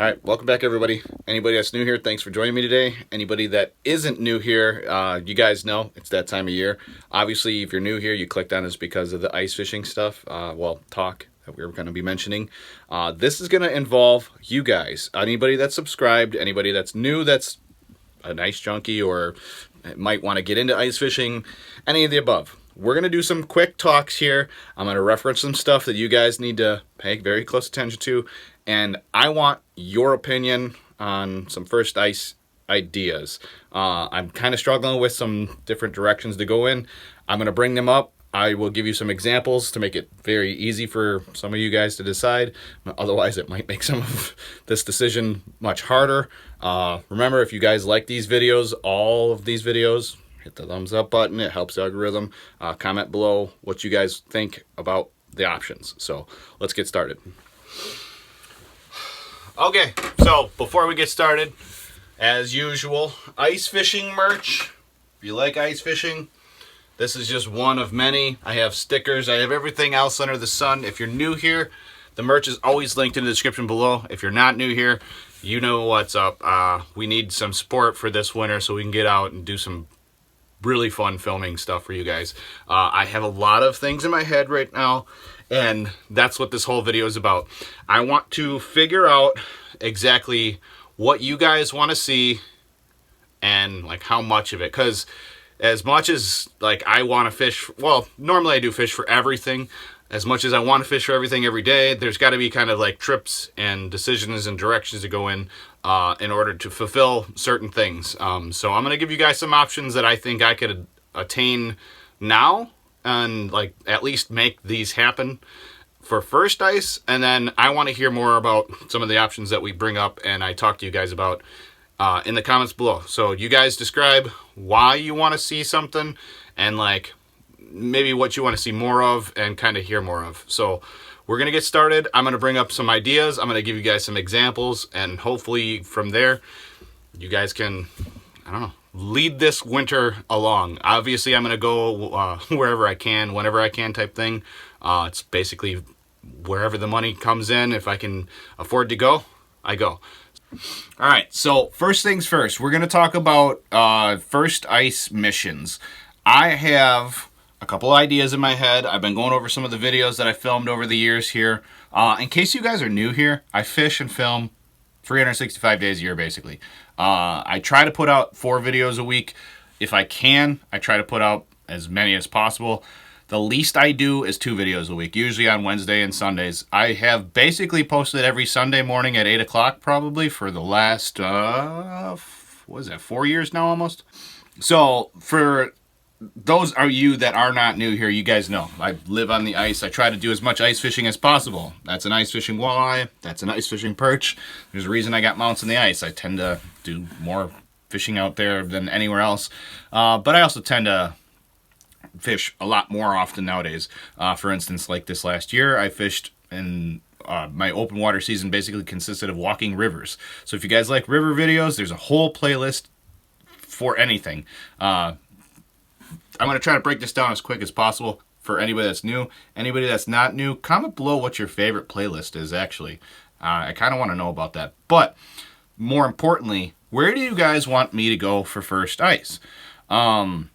All right, welcome back, everybody. Anybody that's new here, thanks for joining me today. Anybody that isn't new here, you guys know it's that time of year. Obviously, if you're new here, you clicked on this because of the ice fishing stuff, talk that we were going to be mentioning. This is going to involve you guys. Anybody that's subscribed, anybody that's new, that's an ice junkie or might want to get into ice fishing, any of the above. We're going to do some quick talks here. I'm going to reference some stuff that you guys need to pay very close attention to. And I want your opinion on some first ice ideas. I'm kind of struggling with some different directions to go in. I'm going to bring them up. I will give you some examples to make it very easy for some of you guys to decide. Otherwise, it might make some of this decision much harder. Remember, if you guys like these videos, all of these videos, hit the thumbs up button. It helps the algorithm. Comment below what you guys think about the options. So let's get started. Okay, so before we get started, as usual, ice fishing merch. If you like ice fishing, this is just one of many. I have stickers. I have everything else under the sun. If you're new here, the merch is always linked in the description below. If you're not new here, you know what's up. We need some support for this winter so we can get out and do some really fun filming stuff for you guys. I have a lot of things in my head right now, and that's what this whole video is about. I want to figure out exactly what you guys want to see and like how much of it, because as much as like I want to fish, well, normally I do fish for everything. As much as I want to fish for everything every day, there's got to be kind of like trips and decisions and directions to go in order to fulfill certain things. So I'm going to give you guys some options that I think I could attain now and like at least make these happen for first ice. And then I want to hear more about some of the options that we bring up and I talk to you guys about in the comments below. So you guys describe why you want to see something and like maybe what you want to see more of and kind of hear more of. So we're going to get started. I'm going to bring up some ideas. I'm going to give you guys some examples, and hopefully from there, you guys can, I don't know, lead this winter along. Obviously, I'm going to go wherever I can, whenever I can type thing. It's basically wherever the money comes in. If I can afford to go, I go. All right, so first things first, we're going to talk about first ice missions. I have a couple ideas in my head. I've been going over some of the videos that I filmed over the years here. In case you guys are new here, I fish and film 365 days a year, basically. I try to put out 4 videos a week. If I can, I try to put out as many as possible. The least I do is 2 videos a week, usually on Wednesday and Sundays. I have basically posted every Sunday morning at 8 o'clock probably for the last, 4 years now almost? So for those are you that are not new here, you guys know I live on the ice. I try to do as much ice fishing as possible. That's an ice fishing walleye. That's an ice fishing perch. There's a reason I got mounts in the ice. I tend to do more fishing out there than anywhere else. But I also tend to fish a lot more often nowadays. For instance, like this last year, I fished in my open water season basically consisted of walking rivers. So if you guys like river videos, there's a whole playlist for anything. I'm going to try to break this down as quick as possible for anybody that's new. Anybody that's not new, comment below what your favorite playlist is, actually. I kind of want to know about that. But more importantly, where do you guys want me to go for first ice? I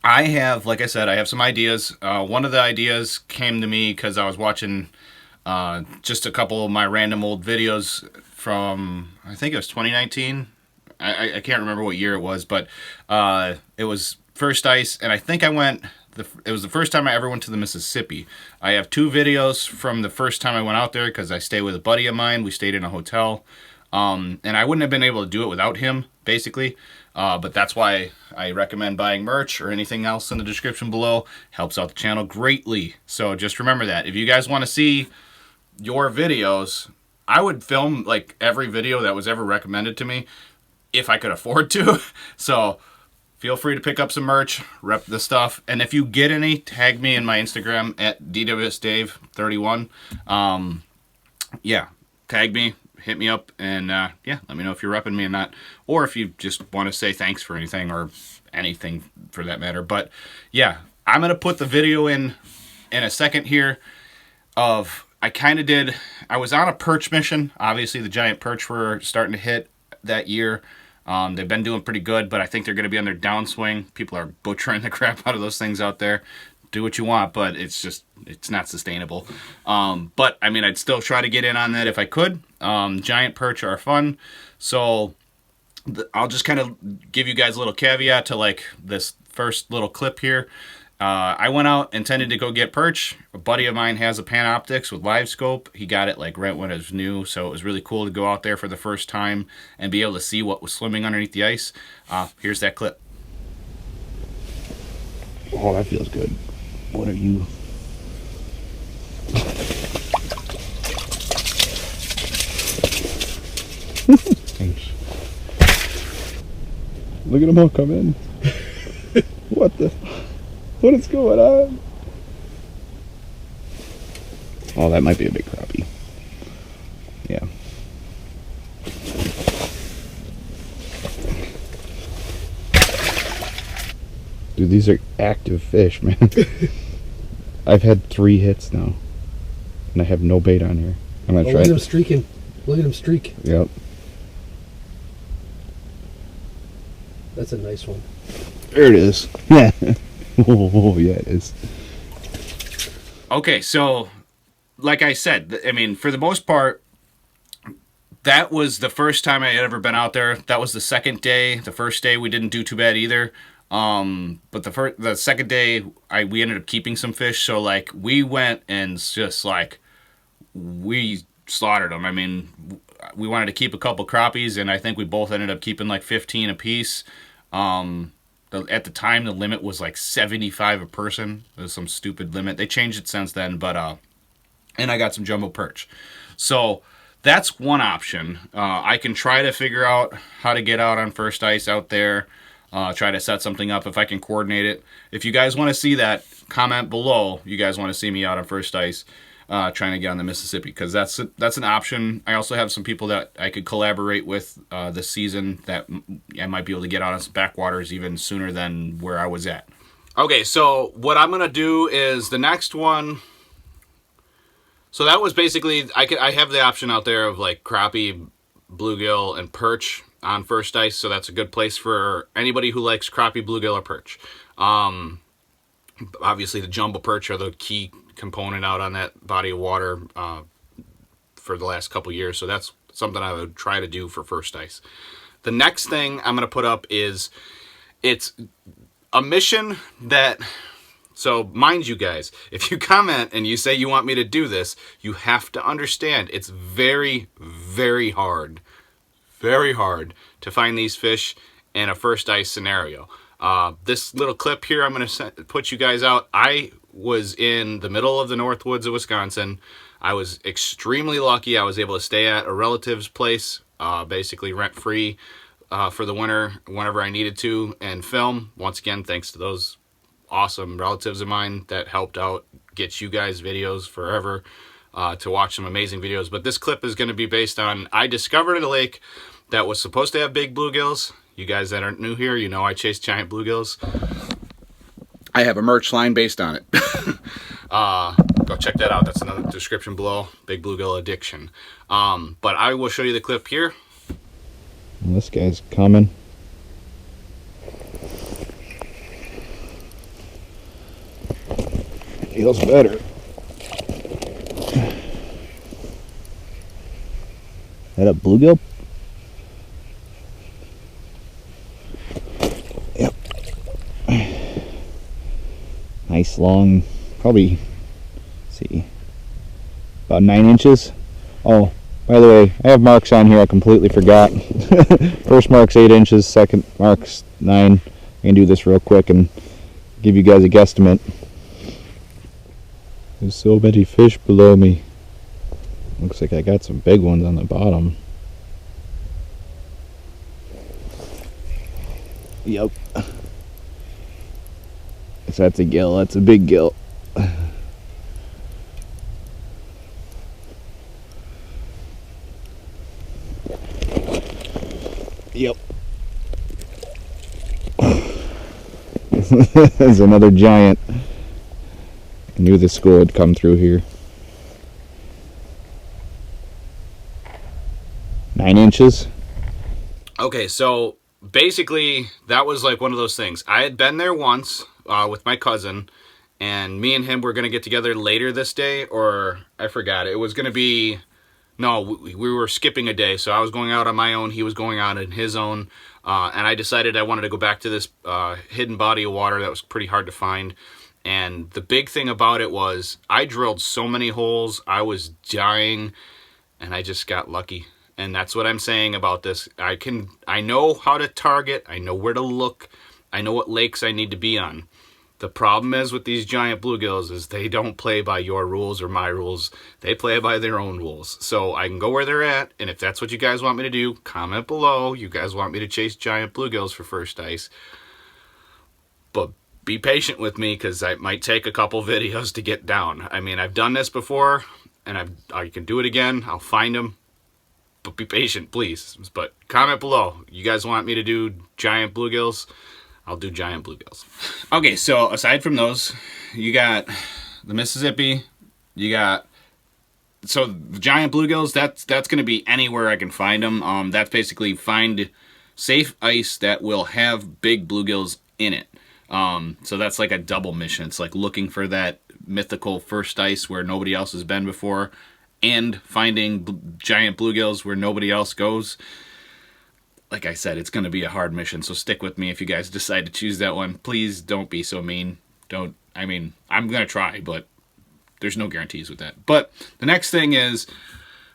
have, like I said, I have some ideas. One of the ideas came to me because I was watching just a couple of my random old videos from, I think it was 2019. I can't remember what year it was, but it was first ice, and I think it was the first time I ever went to the Mississippi. I have 2 videos from the first time I went out there because I stayed with a buddy of mine. We stayed in a hotel, and I wouldn't have been able to do it without him, basically. But that's why I recommend buying merch or anything else in the description below. Helps out the channel greatly. So just remember that. If you guys want to see your videos, I would film like every video that was ever recommended to me if I could afford to. So feel free to pick up some merch, rep the stuff, and if you get any, tag me in my Instagram at DWSDave31. Yeah, tag me, hit me up, and yeah, let me know if you're repping me or not, or if you just want to say thanks for anything, or anything for that matter. But yeah, I'm going to put the video in a second here of I kind of did. I was on a perch mission. Obviously, the giant perch were starting to hit that year. They've been doing pretty good, but I think they're going to be on their downswing. People are butchering the crap out of those things out there. Do what you want, but it's not sustainable. But I mean, I'd still try to get in on that if I could. Giant perch are fun, so I'll just kind of give you guys a little caveat to like this first little clip here. I went out intended to go get perch. A buddy of mine has a Panoptix with live scope. He got it like right when it was new, so it was really cool to go out there for the first time and be able to see what was swimming underneath the ice. Here's that clip. Oh, that feels good. What are you? Thanks. Look at them all come in. What the? What is going on? Oh, that might be a big crappie. Yeah. Dude, these are active fish, man. I've had 3 hits now, and I have no bait on here. I'm gonna try. Look at him streaking. Look at him streak. Yep. That's a nice one. There it is. Yeah. Oh, yeah, it is. Okay, so like I said, I mean, for the most part, that was the first time I had ever been out there. That was the second day. The first day we didn't do too bad either. But the second day we ended up keeping some fish. So like we went and just like we slaughtered them. I mean, we wanted to keep a couple crappies, and I think we both ended up keeping like 15 apiece. At the time, the limit was like 75 a person. It was some stupid limit. They changed it since then, but and I got some jumbo perch. So that's one option. I can try to figure out how to get out on first ice out there. Try to set something up if I can coordinate it. If you guys want to see that, comment below. You guys want to see me out on first ice trying to get on the Mississippi, because that's an option. I also have some people that I could collaborate with this season that I might be able to get out on some backwaters even sooner than where I was at. Okay, so what I'm going to do is the next one. So that was basically, I have the option out there of like crappie, bluegill, and perch on first ice, so that's a good place for anybody who likes crappie, bluegill, or perch. Obviously, the jumbo perch are the key component out on that body of water for the last couple years, so that's something I would try to do for first ice. The next thing I'm going to put up is, it's a mission that, so mind you guys, if you comment and you say you want me to do this, you have to understand it's very, very hard to find these fish in a first ice scenario. This little clip here, I'm going to put you guys out. I was in the middle of the North Woods of Wisconsin. I was extremely lucky. I was able to stay at a relative's place, basically rent-free for the winter whenever I needed to, and film. Once again, thanks to those awesome relatives of mine that helped out get you guys videos forever to watch some amazing videos. But this clip is going to be based on, I discovered a lake that was supposed to have big bluegills. You guys that aren't new here, you know I chase giant bluegills. I have a merch line based on it. Go check that out. That's in the description below. Big bluegill addiction. But I will show you the clip here. And this guy's coming. Feels better. That a bluegill? Yep. Nice long, probably, let's see, about 9 inches. Oh, by the way, I have marks on here I completely forgot. First mark's 8 inches, second mark's 9. I can do this real quick and give you guys a guesstimate. There's so many fish below me. Looks like I got some big ones on the bottom. Yep. So that's a gill. That's a big gill. Yep. There's another giant. I knew the school would come through here. 9 inches. Okay, so basically that was like one of those things. I had been there once with my cousin, and me and him were going to get together later this day, or I forgot. It was going to be, no, we were skipping a day. So I was going out on my own. He was going out on his own. And I decided I wanted to go back to this hidden body of water that was pretty hard to find. And the big thing about it was I drilled so many holes. I was dying, and I just got lucky. And that's what I'm saying about this. I know how to target. I know where to look. I know what lakes I need to be on. The problem is with these giant bluegills is they don't play by your rules or my rules. They play by their own rules. So I can go where they're at, and if that's what you guys want me to do, comment below. You guys want me to chase giant bluegills for first ice. But be patient with me, because it might take a couple videos to get down. I mean, I've done this before, and I can do it again. I'll find them. But be patient, please. But comment below. You guys want me to do giant bluegills? I'll do giant bluegills. Okay, so aside from those, you got the Mississippi. You got, so the giant bluegills, that's going to be anywhere I can find them. That's basically find safe ice that will have big bluegills in it. So that's like a double mission. It's like looking for that mythical first ice where nobody else has been before, and finding giant bluegills where nobody else goes. Like I said, it's going to be a hard mission, so stick with me if you guys decide to choose that one. Please don't be so mean. I'm going to try, but there's no guarantees with that. But the next thing is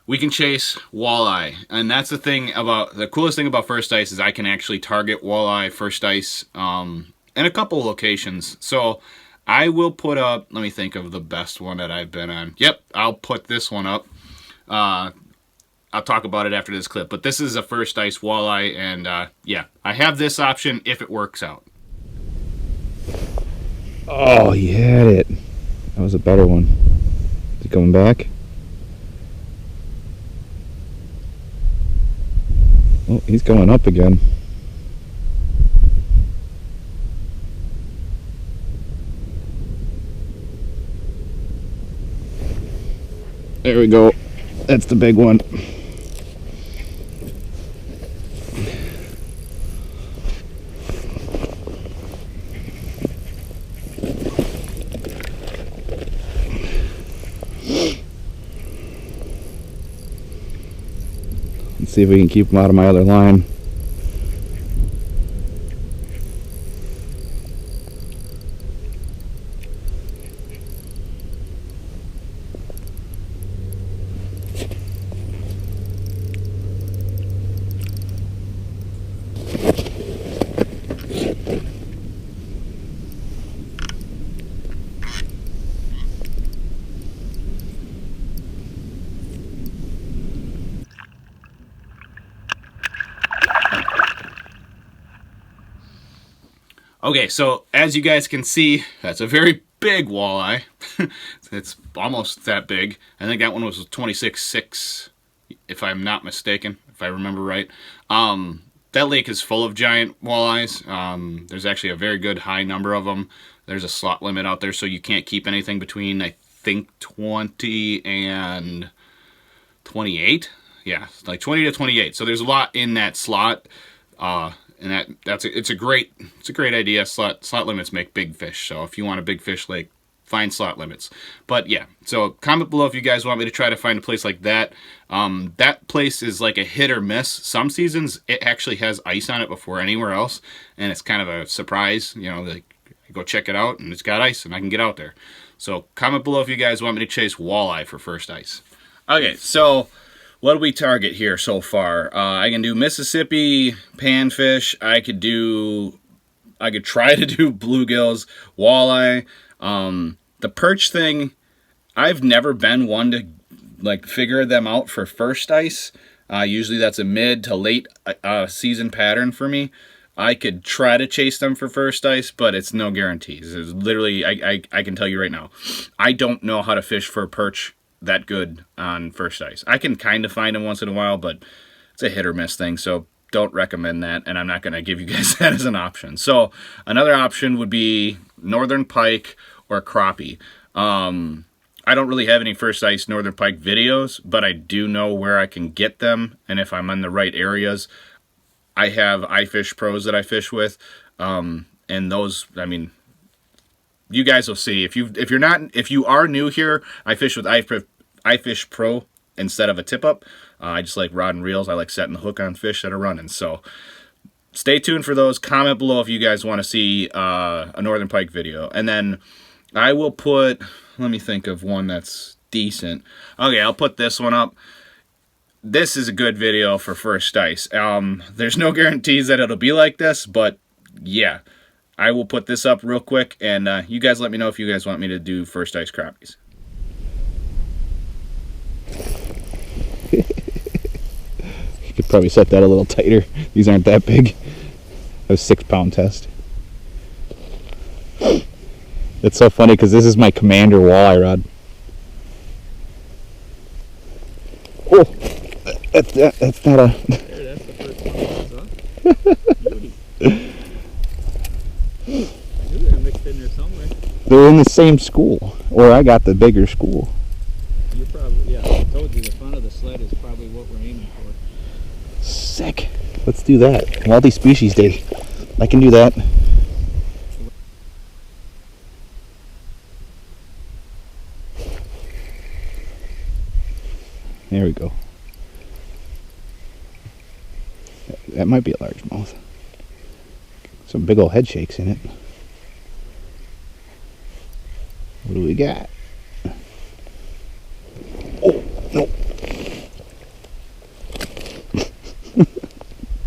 we can chase walleye. And that's the coolest thing about first ice is I can actually target walleye first ice in a couple locations. So I will put up, let me think of the best one that I've been on. Yep, I'll put this one up. I'll talk about it after this clip, but this is a first ice walleye, and yeah, I have this option if it works out. Oh, he had it. That was a better one. Is he coming back? Oh, he's going up again. There we go. That's the big one. Let's see if we can keep him out of my other line. Okay, so as you guys can see, that's a very big walleye. It's almost that big. I think that one was 26.6, if I'm not mistaken, if I remember right. That lake is full of giant walleyes. There's actually a very good high number of them. There's a slot limit out there, so you can't keep anything between, I think, 20 and 28. Yeah, like 20 to 28. So there's a lot in that slot. And it's a great idea. Slot limits make big fish. So if you want a big fish lake, find slot limits. But yeah, so comment below if you guys want me to try to find a place like that. That place is like a hit or miss. Some seasons it actually has ice on it before anywhere else, and it's kind of a surprise. You know, like I go check it out and it's got ice and I can get out there. So comment below if you guys want me to chase walleye for first ice. Okay, so what do we target here so far? I can do Mississippi panfish. I could try to do bluegills, walleye. The perch thing, I've never been one to like figure them out for first ice. Usually that's a mid to late season pattern for me. I could try to chase them for first ice, but it's no guarantees. It's literally, I can tell you right now, I don't know how to fish for perch that good on first ice. I can kind of find them once in a while, but it's a hit or miss thing, so don't recommend that, and I'm not going to give you guys that as an option. So another option would be northern pike or crappie. I I don't really have any First Ice Northern Pike videos, but I do know where I can get them, and if I'm in the right areas. I have iFish Pros that I fish with, and those, I mean, you guys will see. If you are new here, I fish with iFish Pro instead of a tip up. I just like rod and reels. I like setting the hook on fish that are running. So stay tuned for those. Comment below if you guys want to see a Northern Pike video, and then I will put. Let me think of one that's decent. Okay, I'll put this one up. This is a good video for First Ice. There's no guarantees that it'll be like this, but yeah, I will put this up real quick, and you guys let me know if you guys want me to do First Ice crappies. You could probably set that a little tighter. These aren't that big. A 6-pound test. It's so funny because this is my Commander walleye rod. Oh, that's not a. There, that's the first one, huh? Beauty. I knew they were mixed in there somewhere. They're in the same school, or I got the bigger school. You're probably, yeah, I told you the front of the sled is probably what we're aiming for. Sick. Let's do that. Multi-species day. I can do that. There we go. That might be a largemouth. Some big old head shakes in it. What do we got? Oh, no.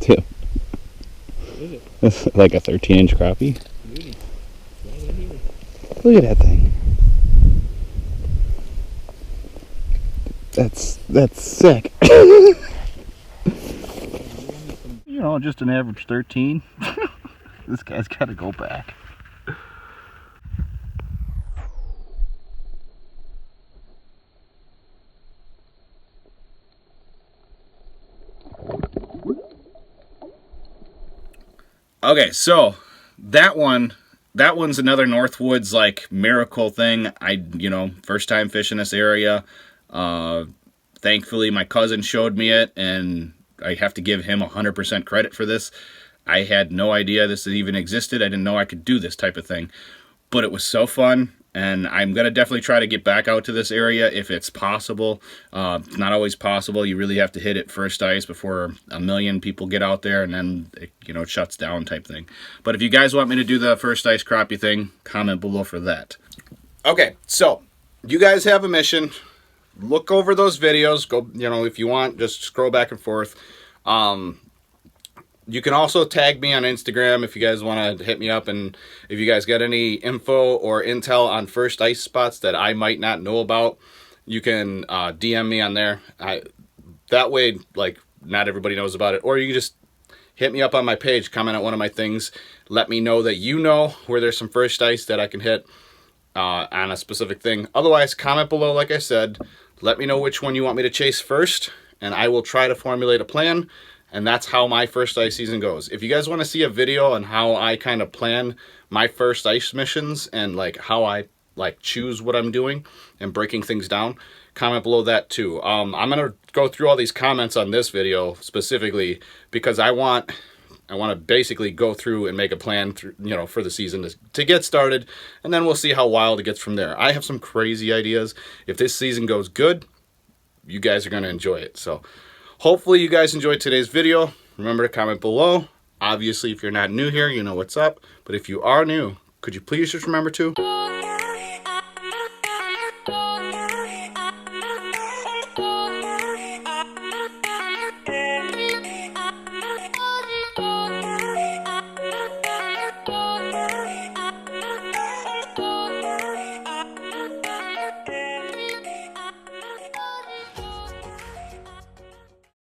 Tim. What is it? That's like a 13-inch crappie. Beauty. Right in here. Look at that thing. That's sick. You know, just an average 13. This guy's got to go back. Okay, so that one's another Northwoods like miracle thing. First time fishing this area. Thankfully my cousin showed me it, and I have to give him 100% credit for this. I had no idea this even existed. I didn't know I could do this type of thing, but it was so fun, and I'm going to definitely try to get back out to this area if it's possible. It's not always possible. You really have to hit it First Ice before a million people get out there, and then it shuts down type thing. But if you guys want me to do the First Ice crappie thing, comment below for that. Okay, so you guys have a mission. Look over those videos. Go, if you want, just scroll back and forth. You can also tag me on Instagram if you guys want to hit me up, and if you guys got any info or intel on First Ice spots that I might not know about, you can DM me on there. That way, like, not everybody knows about it. Or you can just hit me up on my page, comment on one of my things, let me know that you know where there's some First Ice that I can hit on a specific thing. Otherwise, comment below, like I said. Let me know which one you want me to chase first, and I will try to formulate a plan. And that's how my First Ice season goes. If you guys want to see a video on how I kind of plan my First Ice missions and like how I like choose what I'm doing and breaking things down, comment below that too. I'm gonna go through all these comments on this video specifically because I want to basically go through and make a plan through, for the season to get started, and then we'll see how wild it gets from there. I have some crazy ideas. If this season goes good, you guys are gonna enjoy it. So hopefully you guys enjoyed today's video. Remember to comment below. Obviously, if you're not new here, you know what's up. But if you are new, could you please just remember to